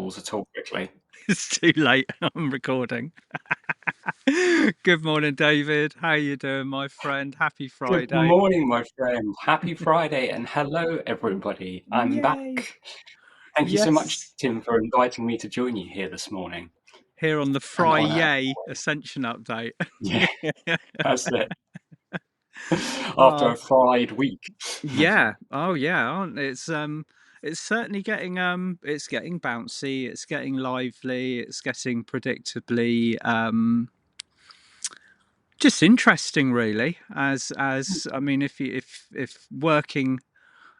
pause at all quickly. It's too late. I'm recording. Good morning, David. How you doing, my friend? Happy Good Friday. morning, my friend. Happy Friday and hello, everybody. I'm Yay. back. Thank you so much, Yes. Tim, for inviting me to join you here this morning. Here on the An honor. Friday Ascension update. Yeah, that's it. After Oh, a fried week. yeah. Oh, yeah. It's certainly it's getting bouncy. It's getting lively. It's getting predictably just interesting, really. As I mean, if working.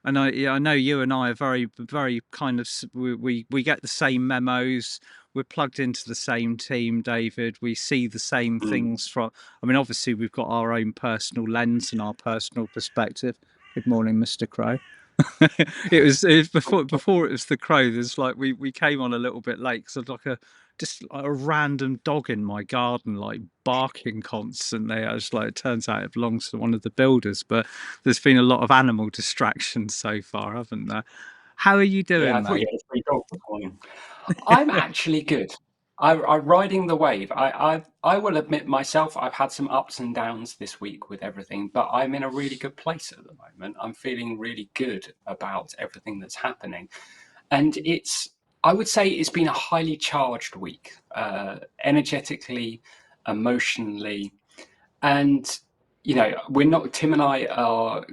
And I know you and I are very kind of we get the same memos. We're plugged into the same team, David. We see the same Mm. things from. I mean, obviously we've got our own personal lens and our personal perspective. Good morning, Mr. Crow. It was before it was the crow. There's like we came on a little bit late because I'd like just like a random dog in my garden, like barking constantly. I was like, it turns out it belongs to one of the builders, but there's been a lot of animal distractions so far, haven't there? How are you Yeah, I doing, thought you mate? had a free dog this morning. I'm actually good. I'm riding the wave. I will admit myself, I've had some ups and downs this week with everything, but I'm in a really good place at the moment. I'm feeling really good about everything that's happening. And I would say it's been a highly charged week, energetically, emotionally, and Tim and I are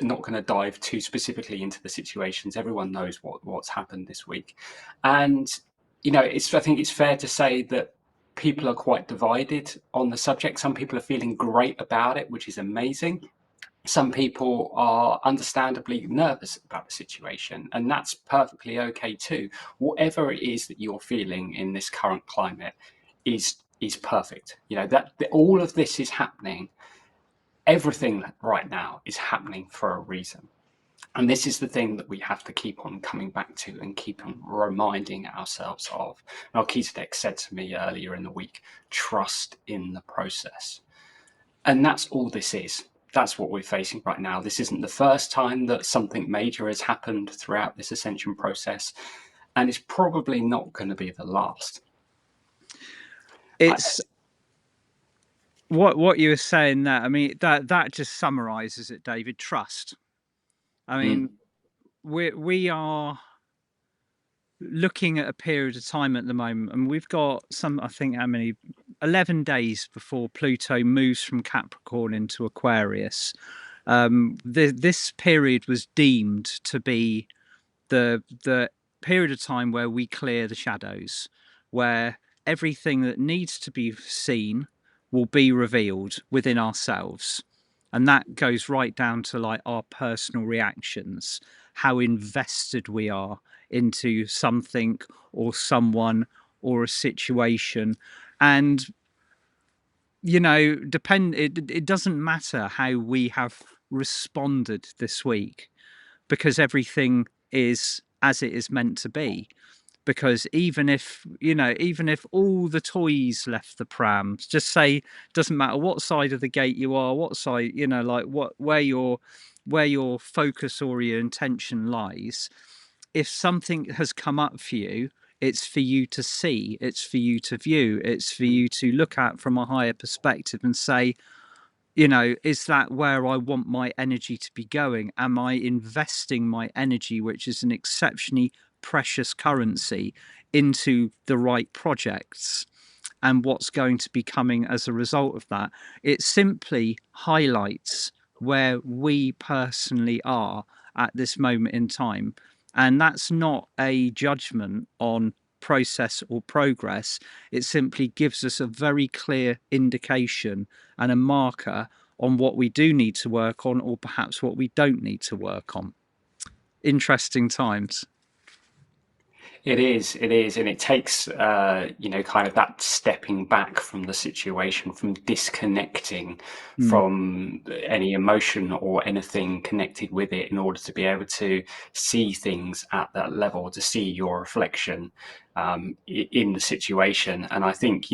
not going to dive too specifically into the situations. Everyone knows what's happened this week, and I think it's fair to say that people are quite divided on the subject. Some people are feeling great about it, which is amazing. Some people are understandably nervous about the situation, and that's perfectly okay too. Whatever it is that you're feeling in this current climate is perfect. That all of this is happening. Everything right now is happening for a reason. And this is the thing that we have to keep on coming back to and keep on reminding ourselves of. Melchizedek said to me earlier in the week, trust in the process. And that's all this is. That's what we're facing right now. This isn't the first time that something major has happened throughout this ascension process, and it's probably not going to be the last. It's what you were saying there. I mean, that just summarizes it, David. Trust. I mean, we are looking at a period of time at the moment, and we've got I think, how many, 11 days before Pluto moves from Capricorn into Aquarius. This period was deemed to be the period of time where we clear the shadows, where everything that needs to be seen will be revealed within ourselves. And that goes right down to like our personal reactions, how invested we are into something or someone or a situation. And it doesn't matter how we have responded this week, because everything is as it is meant to be. Because even if all the toys left the pram, just say, doesn't matter what side of the gate you are, what side, like where your focus or your intention lies. If something has come up for you, it's for you to see, it's for you to view, it's for you to look at from a higher perspective and say, is that where I want my energy to be going? Am I investing my energy, which is an exceptionally precious currency, into the right projects? And what's going to be coming as a result of that? It simply highlights where we personally are at this moment in time. And that's not a judgment on process or progress. It simply gives us a very clear indication and a marker on what we do need to work on, or perhaps what we don't need to work on. Interesting times. It is, and it takes, kind of that stepping back from the situation, from disconnecting Mm. from any emotion or anything connected with it, in order to be able to see things at that level, to see your reflection in the situation. And I think,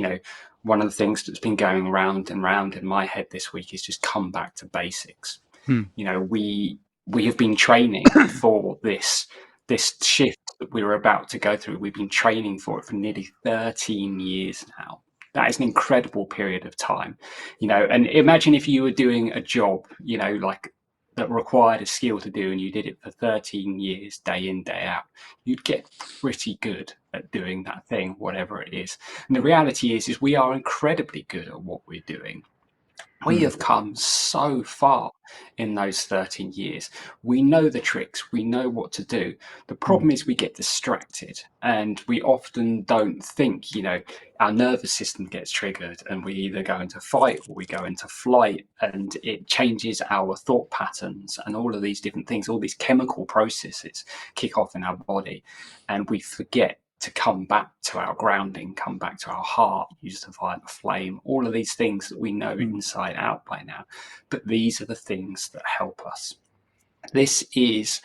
one of the things that's been going round and round in my head this week is just come back to basics. Mm. We have been training for this shift that we're about to go through, we've been training for it for nearly 13 years now. That is an incredible period of time, and imagine if you were doing a job, like that required a skill to do, and you did it for 13 years, day in, day out. You'd get pretty good at doing that thing, whatever it is. And the reality is we are incredibly good at what we're doing. We Mm, have come so far in those 13 years. We know the tricks, we know what to do. The mm, problem is we get distracted and we often don't think, our nervous system gets triggered and we either go into fight or we go into flight, and it changes our thought patterns and all of these different things, all these chemical processes kick off in our body, and we forget to come back to our grounding, come back to our heart, use the violet flame, all of these things that we know mm, inside out by now. But these are the things that help us. This is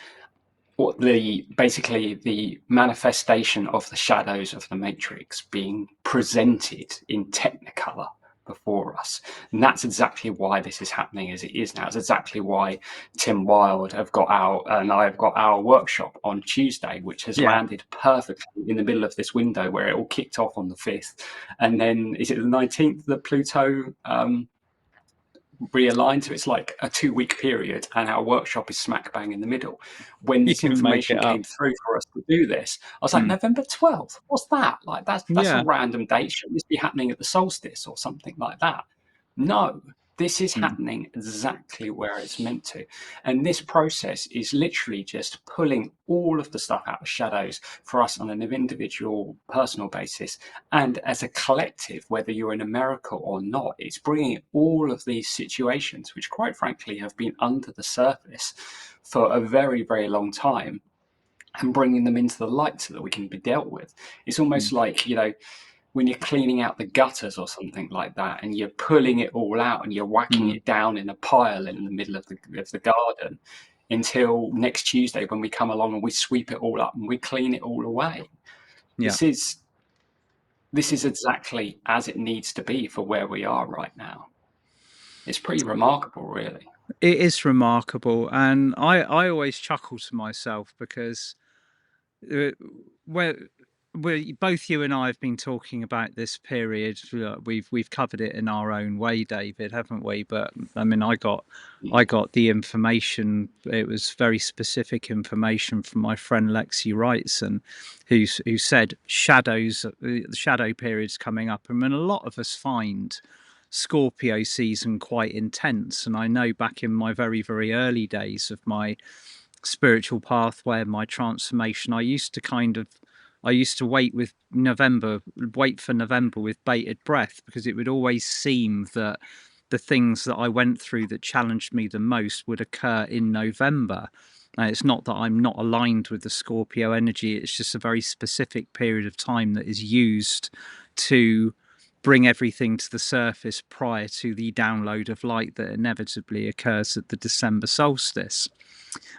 what basically the manifestation of the shadows of the matrix being presented in technicolor before us. And that's exactly why this is happening as it is now. It's exactly why Tim Wilde and I have got our workshop on Tuesday, which has yeah. landed perfectly in the middle of this window where it all kicked off on the 5th. And then is it the 19th that Pluto realigned? So it's like a 2-week period, and our workshop is smack bang in the middle. When You this didn't make it information up. came through for us to do this, I was like, Mm, November 12th, what's that? Like, that's a yeah. random date. Shouldn't this be happening at the solstice or something like that? No, this is Mm, happening exactly where it's meant to. And this process is literally just pulling all of the stuff out of shadows for us on an individual, personal basis. And as a collective, whether you're in America or not, it's bringing all of these situations, which quite frankly have been under the surface for a very, very long time, and bringing them into the light so that we can be dealt with. It's almost mm, like, when you're cleaning out the gutters or something like that, and you're pulling it all out and you're whacking mm, it down in a pile in the middle of the garden, until next Tuesday when we come along and we sweep it all up and we clean it all away. yeah. This is this is exactly as it needs to be for where we are right now. It's pretty remarkable, really. It is remarkable, and I always chuckle to myself because uh, where both you and I have been talking about this period. We've covered it in our own way, David, haven't we? But I mean, I got the information. It was very specific information from my friend Lexi Wrightson, who said shadows, the shadow periods coming up. I mean, a lot of us find Scorpio season quite intense, and I know back in my very early days of my spiritual pathway and my transformation, I used to wait for November with bated breath, because it would always seem that the things that I went through that challenged me the most would occur in November. It's not that I'm not aligned with the Scorpio energy, it's just a very specific period of time that is used to bring everything to the surface prior to the download of light that inevitably occurs at the December solstice.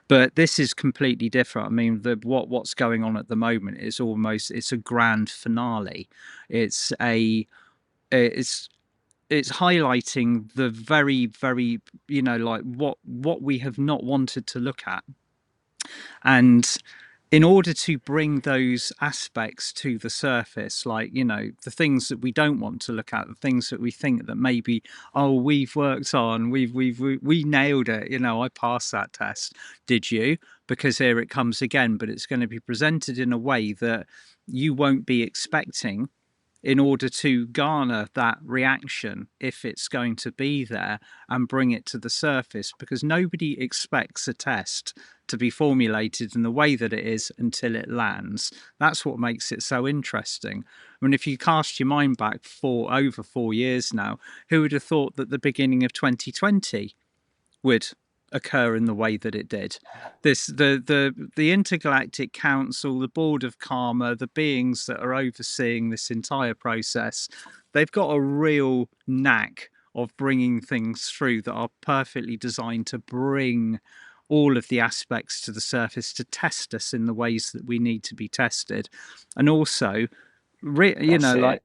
But this is completely different. I mean, what's going on at the moment is it's a grand finale. It's a it's it's highlighting the very, like what we have not wanted to look at. And in order to bring those aspects to the surface, like, the things that we don't want to look at, the things that we think that maybe, oh, we've worked on, we nailed it, I passed that test. Did you? Because here it comes again. But it's going to be presented in a way that you won't be expecting, in order to garner that reaction, if it's going to be there, and bring it to the surface, because nobody expects a test to be formulated in the way that it is until it lands. That's what makes it so interesting. I mean, if you cast your mind back for over 4 years now, who would have thought that the beginning of 2020 would occur in the way that it did? The intergalactic council, the board of karma, the beings that are overseeing this entire process, they've got a real knack of bringing things through that are perfectly designed to bring all of the aspects to the surface, to test us in the ways that we need to be tested. And also, That's like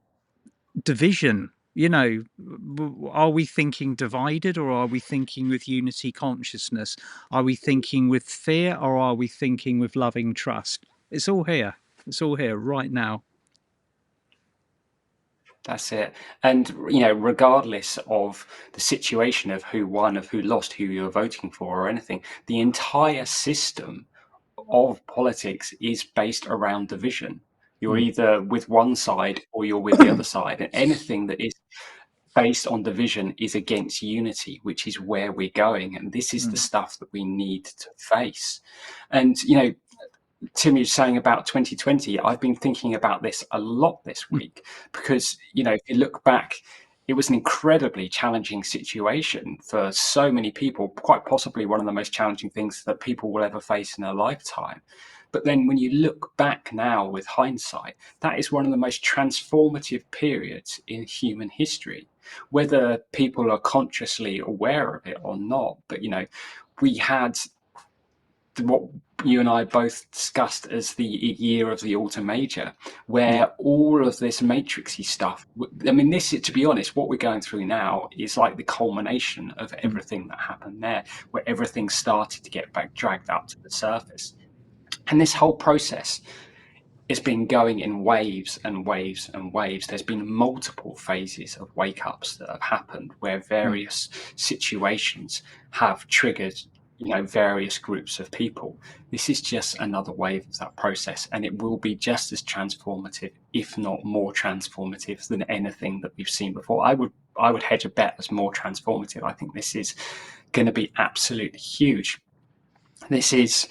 it. division. Are we thinking divided, or are we thinking with unity consciousness? Are we thinking with fear, or are we thinking with loving trust? It's all here. It's all here right now. That's it. And, regardless of the situation of who won, of who lost, who you're voting for, or anything, the entire system of politics is based around division. You're Mm, either with one side or you're with the other side. And anything that is based on division is against unity, which is where we're going. And this is the mm, stuff that we need to face. And, Tim, you're saying about 2020. I've been thinking about this a lot this mm, week because, if you look back, it was an incredibly challenging situation for so many people, quite possibly one of the most challenging things that people will ever face in their lifetime. But then when you look back now with hindsight, that is one of the most transformative periods in human history, whether people are consciously aware of it or not. But, we had what you and I both discussed as the year of the Autumn Major, yeah. where all of this matrixy stuff. I mean, this, to be honest, what we're going through now is like the culmination of Mm, everything that happened there, where everything started to get back dragged up to the surface. And this whole process, it's been going in waves and waves and waves. There's been multiple phases of wake ups that have happened where mm, various situations have triggered, various groups of people. This is just another wave of that process, and it will be just as transformative, if not more transformative, than anything that we've seen before. I would hedge a bet as more transformative. I think this is going to be absolutely huge. This is,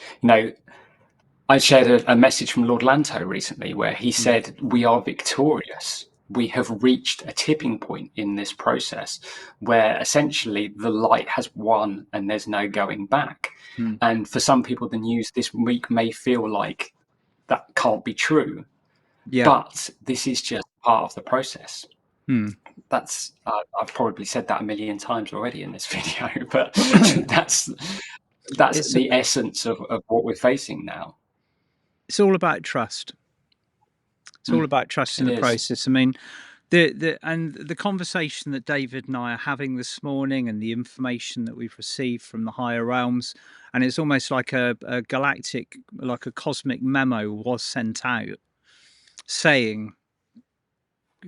I shared a message from Lord Lanto recently where he mm, said, "We are victorious. We have reached a tipping point in this process where essentially the light has won and there's no going back." mm. And for some people, the news this week may feel like that can't be true, Yeah. but this is just part of the process. Mm. I've probably said that a million times already in this video, but that's that's It's the essence of what we're facing now. it's all about trust. It's all Mm, about trust in it the is. process. I mean, the conversation that David and I are having this morning, and the information that we've received from the higher realms, and it's almost like a galactic, like a cosmic memo was sent out saying,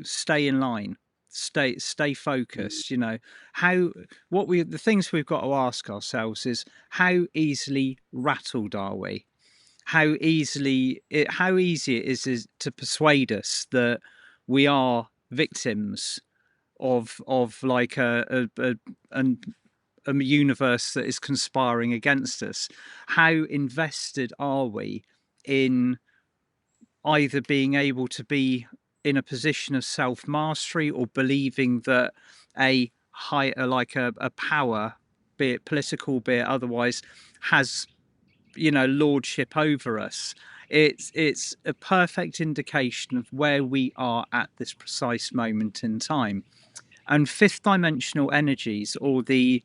"Stay in line, stay Mm, focused." How the things we've got to ask ourselves is how easily rattled are we? How easy it is to persuade us that we are victims of like an, a universe that is conspiring against us. How invested are we in either being able to be in a position of self mastery, or believing that a like a power, be it political, be it otherwise, has lordship over us? It's a perfect indication of where we are at this precise moment in time. And fifth dimensional energies, or the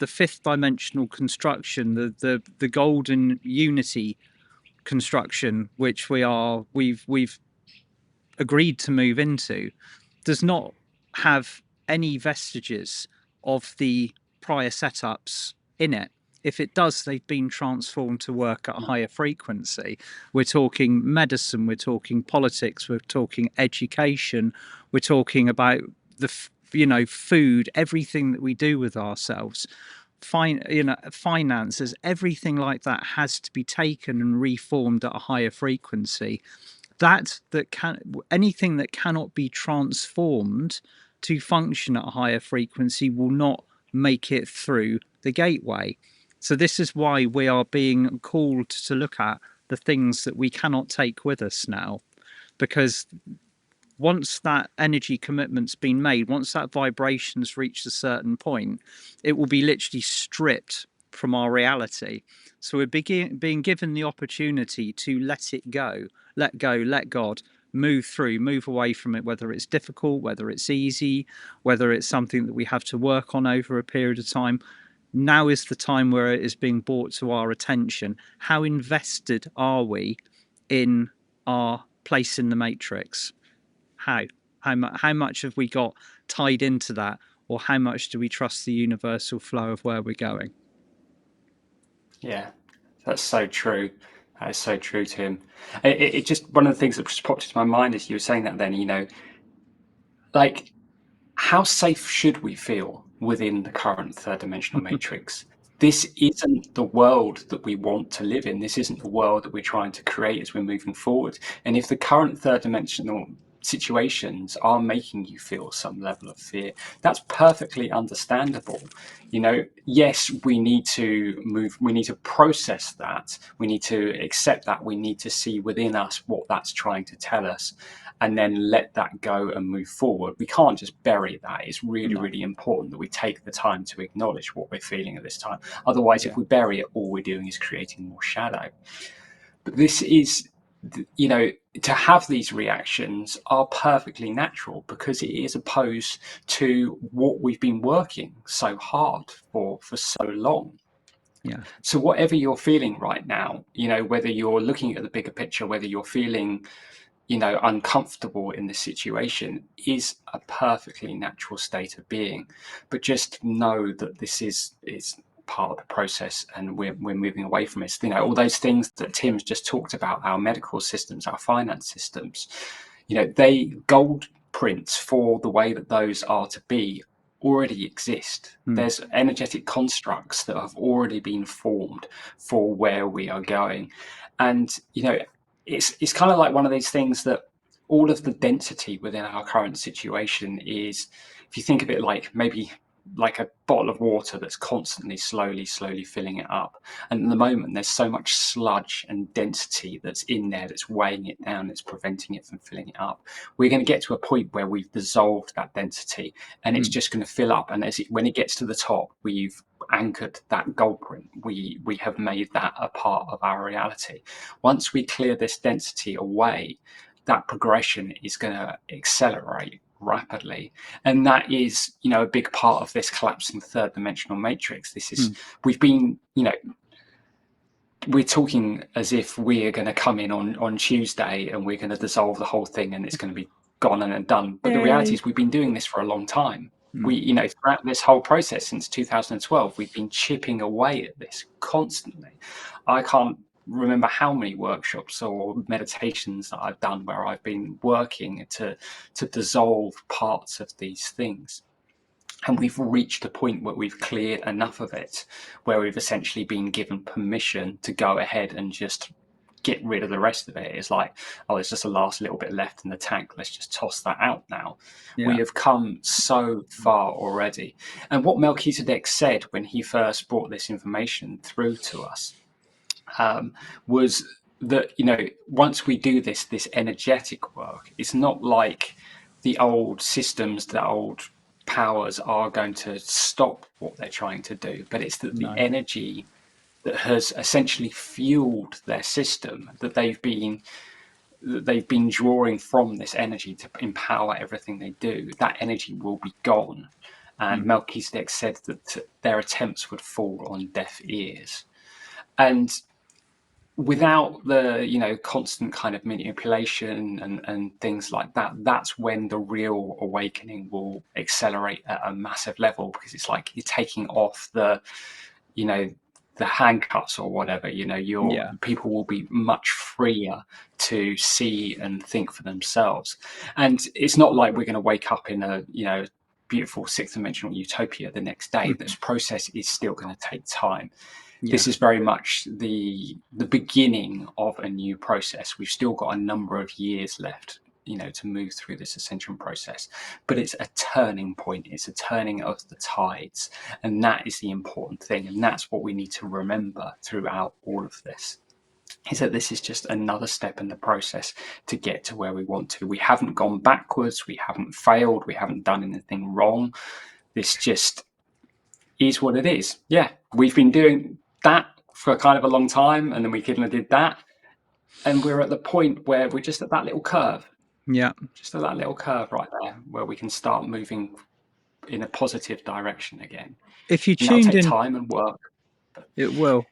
fifth dimensional construction, the golden unity construction, which we've agreed to move into, does not have any vestiges of the prior setups in it. If it does, they've been transformed to work at a mm, higher frequency. We're talking medicine, we're talking politics, we're talking education, we're talking about food, everything that we do with ourselves, finances, everything like that has to be taken and reformed at a higher frequency. That can Anything that cannot be transformed to function at a higher frequency will not make it through the gateway. So this is why we are being called to look at the things that we cannot take with us now, because once that energy commitment's been made, once that vibration's reached a certain point, it will be literally stripped from our reality. So we're being given the opportunity to let it go, let God move through, move away from it, whether it's difficult, whether it's easy, whether it's something that we have to work on over a period of time. Now is the time where it is being brought to our attention. How invested are we in our place in the matrix? How? How much have we got tied into that, or how much do we trust the universal flow of where we're going? yeah, that's so true. That is so true, Tim. It just one of the things that just popped into my mind as you were saying that. Then like how safe should we feel within the current third dimensional matrix? This isn't the world that we want to live in. This isn't the world that we're trying to create as we're moving forward. And if the current third dimensional situations are making you feel some level of fear, that's perfectly understandable. Yes, we need to move, we need to process that, we need to accept that, we need to see within us what that's trying to tell us, and then let that go and move forward. We can't just bury that. It's really, No. really important that we take the time to acknowledge what we're feeling at this time. Otherwise, if Yeah. we bury it, all we're doing is creating more shadow. But this is, to have these reactions are perfectly natural because it is opposed to what we've been working so hard for so long. Yeah. So whatever you're feeling right now, whether you're looking at the bigger picture, whether you're feeling uncomfortable in this situation, is a perfectly natural state of being. But just know that this is part of the process, and we're moving away from it. All those things that Tim's just talked about, our medical systems, our finance systems, they gold prints for the way that those are to be already exist. There's energetic constructs that have already been formed for where we are going. And it's kind of like one of these things that all of the density within our current situation is, if you think of it like maybe like a bottle of water that's constantly slowly filling it up, and at the moment there's so much sludge and density that's in there that's weighing it down, that's preventing it from filling it up. We're going to get to a point where we've dissolved that density and it's just going to fill up, and when it gets to the top, we've anchored that gold print. We have made that a part of our reality. Once we clear this density away, that progression is going to accelerate rapidly. And that is, a big part of this collapsing third dimensional matrix. We've been, we're talking as if we're going to come in on Tuesday and we're going to dissolve the whole thing and it's going to be gone and done. But the reality Yay. is we've been doing this for a long time. Throughout this whole process since 2012, we've been chipping away at this constantly. I can't remember how many workshops or meditations that I've done where I've been working to dissolve parts of these things. And we've reached a point where we've cleared enough of it, where we've essentially been given permission to go ahead and just get rid of the rest of it. It's like, oh, there's just a last little bit left in the tank. Let's just toss that out now. We Yeah. have come so far already. And what Melchizedek said when he first brought this information through to us was that, once we do this energetic work, it's not like the old systems, the old powers are going to stop what they're trying to do, but it's that the No. energy that has essentially fueled their system, that they've been drawing from this energy to empower everything they do, that energy will be gone. And Melchizedek said that their attempts would fall on deaf ears. And without the constant kind of manipulation and things like that, that's when the real awakening will accelerate at a massive level, because it's like you're taking off you know the handcuffs or whatever. Your Yeah. people will be much freer to see and think for themselves. And it's not like we're going to wake up in a beautiful sixth dimensional utopia the next day. This process is still going to take time. Yeah. This is very much the beginning of a new process. We've still got a number of years left, to move through this ascension process, but it's a turning point. It's a turning of the tides, and that is the important thing. And that's what we need to remember throughout all of this, is that this is just another step in the process to get to where we want to. We haven't gone backwards. We haven't failed. We haven't done anything wrong. This just is what it is. Yeah, we've been doing that for kind of a long time, and then we kind of did that, and we're at the point where we're just at that little curve, Yeah. just at that little curve right there, where we can start moving in a positive direction again. If you And that'll tuned take in, time and work. it will.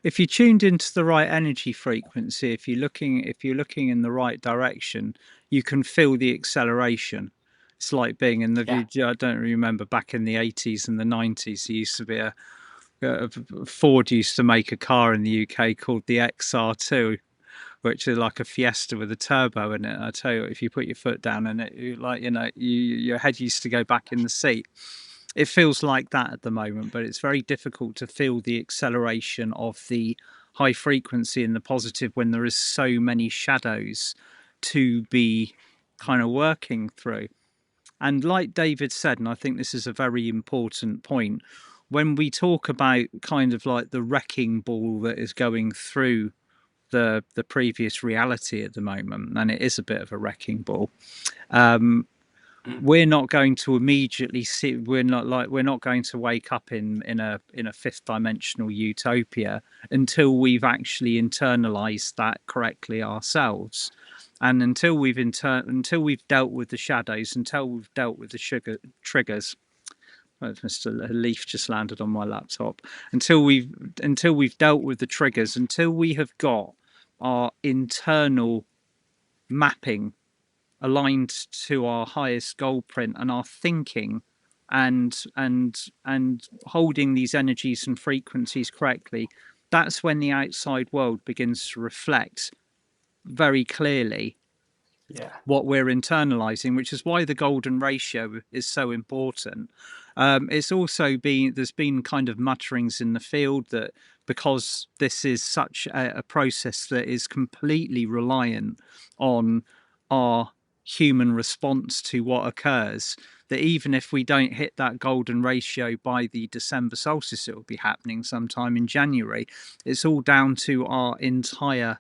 If you tuned into the right energy frequency, if you're looking in the right direction, you can feel the acceleration. It's like being in the Yeah, I don't remember back in the 80s and the 90s. There used to be Ford used to make a car in the UK called the XR2, which is like a Fiesta with a turbo in it. I tell you, if you put your foot down in it, your head used to go back in the seat. It feels like that at the moment, but it's very difficult to feel the acceleration of the high frequency and the positive when there is so many shadows to be kind of working through. And like David said, and I think this is a very important point, when we talk about kind of like the wrecking ball that is going through the previous reality at the moment, and it is a bit of a wrecking ball. We're not going to immediately see. We're not going to wake up in a fifth dimensional utopia until we've actually internalized that correctly ourselves, and until we've dealt with the shadows, until we've dealt with the sugar triggers. Oh, Mr. Leaf just landed on my laptop. Until we've dealt with the triggers, until we have got our internal mapping aligned to our highest goal print and our thinking and holding these energies and frequencies correctly, that's when the outside world begins to reflect very clearly Yeah. what we're internalizing, which is why the golden ratio is so important. It's also been there's been kind of mutterings in the field that because this is such a process that is completely reliant on our human response to what occurs, that even if we don't hit that golden ratio by the December solstice, it will be happening sometime in January. It's all down to our entire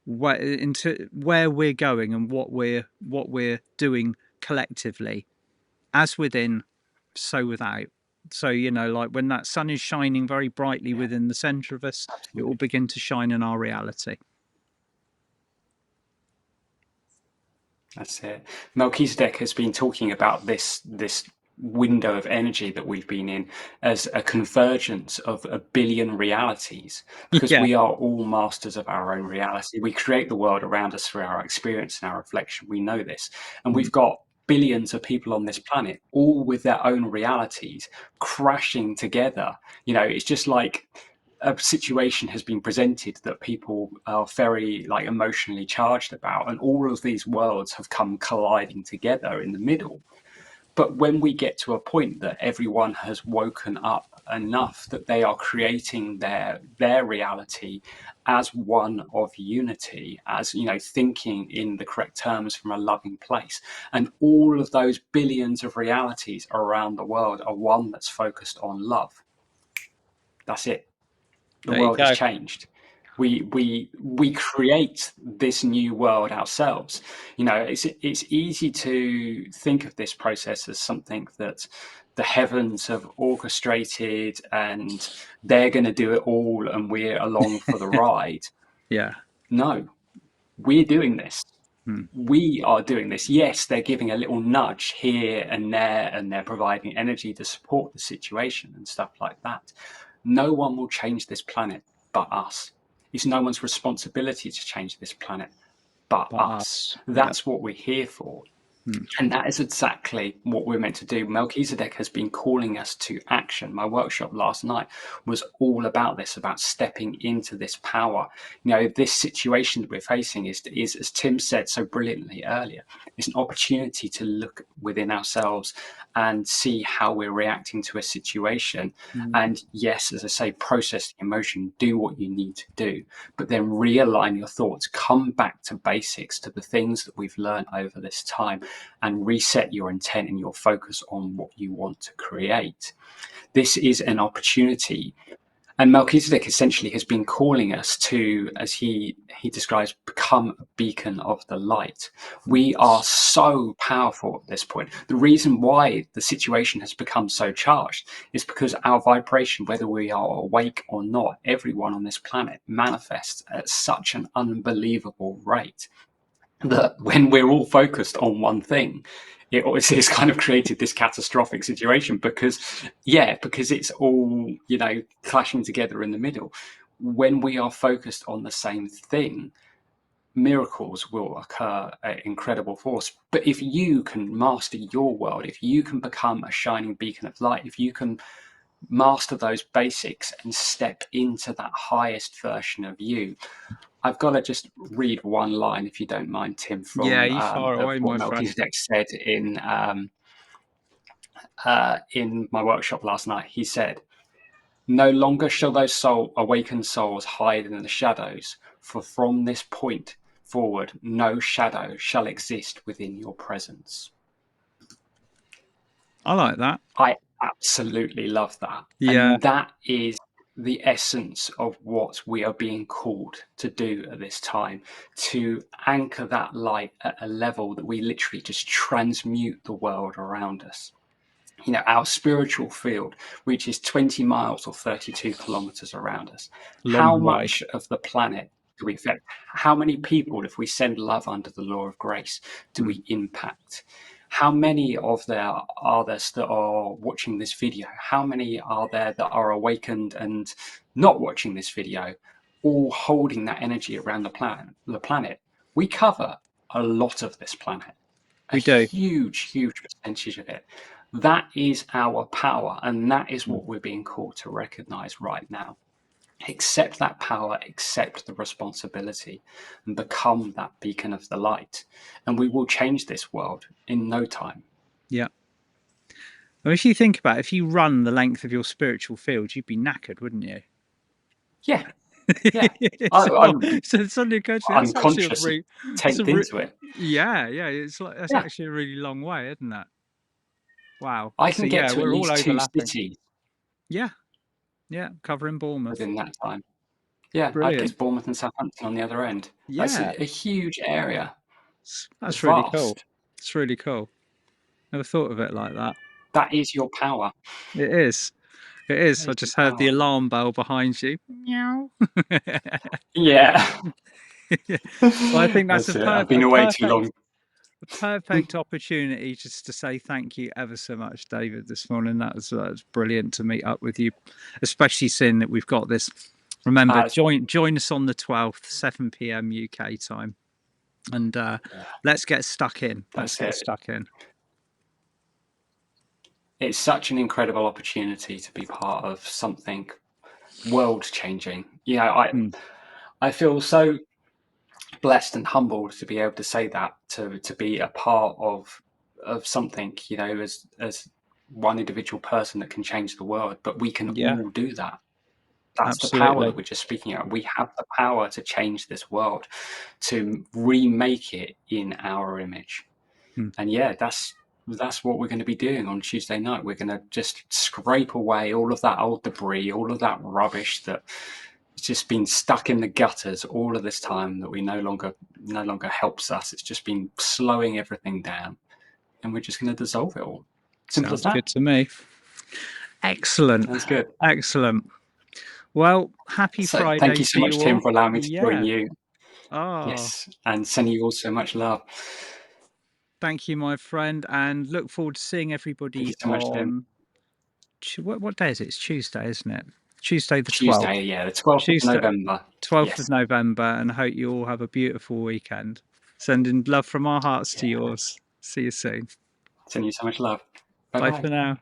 into where we're going and what we're doing collectively, as within, so without. So like when that sun is shining very brightly Yeah. within the center of us, it will Absolutely. begin to shine in our reality. That's it. Melchizedek has been talking about this window of energy that we've been in as a convergence of a billion realities, because Yeah. we are all masters of our own reality. We create the world around us through our experience and our reflection. We know this. And Mm. we've got billions of people on this planet, all with their own realities crashing together. It's just like a situation has been presented that people are very like emotionally charged about, and all of these worlds have come colliding together in the middle. But when we get to a point that everyone has woken up enough that they are creating their reality as one of unity, as thinking in the correct terms from a loving place, and all of those billions of realities around the world are one that's focused on love, that's it. The There you world has go. changed. We create this new world ourselves. It's easy to think of this process as something that the heavens have orchestrated and they're going to do it all and we're along for the ride. Yeah. No, we're doing this. Mm. We are doing this. Yes, they're giving a little nudge here and there, and they're providing energy to support the situation and stuff like that. No one will change this planet but us. It's no one's responsibility to change this planet but But us. us. Yeah. That's what we're here for. Mm. And that is exactly what we're meant to do. Melchizedek has been calling us to action. My workshop last night was all about this, about stepping into this power. This situation that we're facing is, as Tim said so brilliantly earlier, it's an opportunity to look within ourselves and see how we're reacting to a situation. Mm. And yes, as I say, process the emotion, do what you need to do, but then realign your thoughts, come back to basics, to the things that we've learned over this time, and reset your intent and your focus on what you want to create. This is an opportunity. And Melchizedek essentially has been calling us to, as he describes, become a beacon of the light. We are Yes. so powerful at this point. The reason why the situation has become so charged is because our vibration, whether we are awake or not, everyone on this planet manifests at such an unbelievable rate that when we're all focused on one thing, it's kind of created this catastrophic situation because it's all clashing together in the middle. When we are focused on the same thing, miracles will occur at incredible force. But if you can master your world, if you can become a shining beacon of light, if you can master those basics and step into that highest version of you. I've got to just read one line, if you don't mind, Tim, Yeah, from you far of away, what my friend. Melchizedek said in my workshop last night. He said, "No longer shall those awakened souls hide in the shadows, for from this point forward, no shadow shall exist within your presence." I like that. I absolutely love that. Yeah, And that is the essence of what we are being called to do at this time, to anchor that light at a level that we literally just transmute the world around us. You know, our spiritual field, which is 20 miles or 32 kilometers around us, how long way. much of the planet do we affect? How many people, if we send love under the law of grace, do Mm. we impact? How many of there are there that are watching this video? How many are there that are awakened and not watching this video, all holding that energy around the planet? We cover a lot of this planet, a We do. huge percentage of it. That is our power, and that is Mm. what we're being called to recognize right now. Accept that power, accept the responsibility, and become that beacon of the light. And we will change this world in no time. Yeah. Well, if you think about it, if you run the length of your spiritual field, you'd be knackered, wouldn't you? Yeah, yeah. I, So, I would be so it suddenly occurred to me that's actually a unconscious and really, it's a taped into it. yeah. It's like that's Yeah, actually a really long way, isn't it? Wow. I So can get yeah, to at we're all least two overlapping. cities Yeah, yeah, covering Bournemouth. within that time. Yeah, I'd get to Brilliant. Bournemouth and Southampton on the other end. That's Yeah, a huge area, that's really cool. vast. It's really cool. Never thought of it like that. That is your power. It is. It is. That I is your just heard the power. alarm bell behind you. Meow. Yeah, Well, I think that's that's it. I've been away too long. a perfect opportunity just to say thank you ever so much, David, this morning. That was brilliant to meet up with you, especially seeing that we've got this. Remember, It's, join us on the 12th, 7 p.m. UK time, and yeah, let's get stuck in. Let's that's get it. stuck in. It's such an incredible opportunity to be part of something world changing. Yeah, Mm, I feel so blessed and humbled to be able to say that, to be a part of something, you know, as one individual person that can change the world, but we can yeah, all do that. That's the power that absolutely. we're just speaking of. We have the power to change this world, to remake it in our image. Mm, And yeah, that's what we're going to be doing on Tuesday night. We're going to just scrape away all of that old debris, all of that rubbish that has just been stuck in the gutters all of this time, that we no longer helps us. It's just been slowing everything down, and we're just going to dissolve it all. Simple as sounds that. good to me. Excellent. That's good. Excellent. Well, happy So thank Friday you so to much, you Tim, all. for allowing me to join Yeah. you. Oh, Yes, and sending you all so much love. thank you, my friend, and look forward to seeing Thank you everybody so much, Tim. on what day is it? It's Tuesday, isn't it? Tuesday the 12th. Tuesday, yeah, the 12th of Tuesday, November. 12th of Yes. November, and I hope you all have a beautiful weekend. Sending love from our hearts to Yeah. yours. See you soon. Sending you so much love. Bye Bye bye. for now.